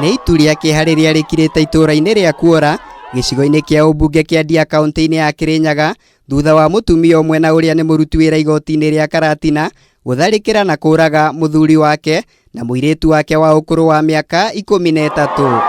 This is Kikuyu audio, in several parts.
nĩ itu rĩa kĩharĩria rĩkirĩte itũũra-inĩ rĩa Kuora gĩcigo-inĩ kĩa ũmbunge kĩa Ndia kaunti-inĩ ya Kirinyaga thutha wa mũtumia ũmwe na ũrĩa nĩ mũruti wĩra igoti-inĩ rĩa Karatina gũtharĩkĩra na kũũraga mũthuri wake na mũirĩtu wake wa ũkũrũ wa mĩaka 13.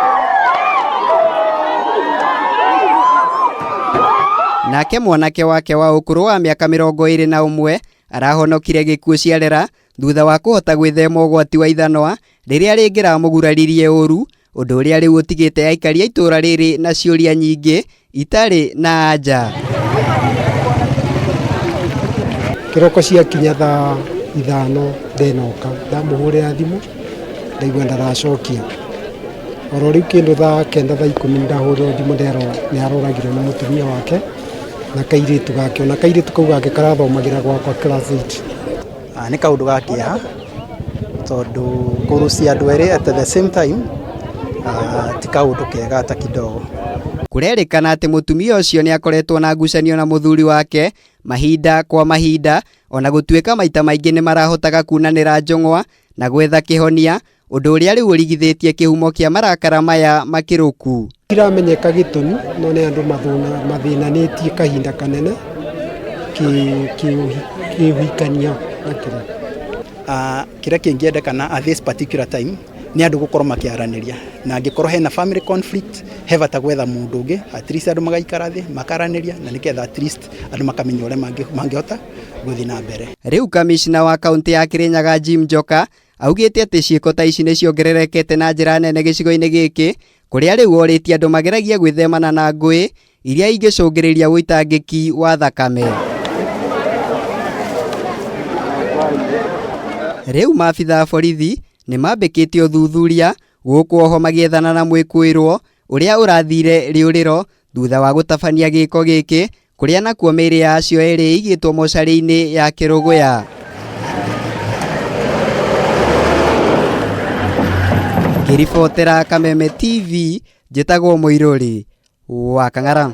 Nake mwanake wake wa ũkũrũ wa mĩaka 21 arahonokire gĩkuũ ciarera thutha wa kũhota gwĩthema ũgwati wa ithanwa rĩrĩa rĩngĩramũguraririe ũru, ũndũ ũrĩa rĩu ũtigĩte aikari a itũũra rĩrĩ na ciũria nyingĩ itarĩ na anja. Kĩroko ciakinya thaa 5 ndenoka ndamũhũrĩra thimũ ndaigua ndaracokia. Oro rĩu kĩndũ thaa 9 thaa 10 ndahũrĩrwo thimũ nderwo nĩ aroragirwo nĩ mũtumia wake na kairĩtu gake, na kairĩtu kau gake karathomagĩra gwakwa class 8. Nĩ kaũndũ ga kĩeha tondũ kũrucia andũ erĩ at the same time ti kaũndũ kega hata kidogo. Kũrerĩkana atĩ mũtumia ũcio nĩ akoretwo na ngucanio na mũthuri wake mahinda kwa mahinda, ona gũtuĩka maita maingĩ nĩ marahotaga kunanĩra njong'wa na gwetha kĩhonia, ũndũ ũrĩa rĩu ũrigithĩtie kĩhumo kĩa marakara maya makĩrũku. Kiramenyeka gĩtũmi no nĩ andũ mathĩnanĩtie kahinda kanene kĩũhikania na kĩrĩa. Kĩrĩa kĩngĩendekana at this particular time nĩ andũ gũkorwo makĩaranĩria, na angĩkorwo hena family conflict hebata gwetha mũndũ ũngĩ, at least andũ magaikara thĩ makaranĩria na nĩgetha at least andũ makamenya ũrĩa mangĩhota gũthiĩ na mbere. Rĩu kamishna wa kaunti ya Kirinyaga Jim Njoka augĩte atĩ ciĩko ta ici nĩ ciongererekete na njĩra nene gĩcigo-inĩ gĩkĩ, kũrĩa rĩu orĩtie andũ mageragia gwĩthemana na ngũĩ iria ingĩcũngĩrĩria wĩitangĩki wa thakame. Rĩu maabitha a borithi nĩ mambĩkĩte ũthuthuria gũkũ oho magĩethana na mwĩkũĩrwo ũrĩa ũrathire rĩũrĩro thutha wa gũtabania gĩko gĩkĩ, kũrĩa nakuo mĩĩrĩ ya acio erĩ igĩtwo mocarĩ-inĩ ya Kĩrũgũya. Ngĩribotera Kameme TV, njĩtagwo Mũirũri wa Kang'ara.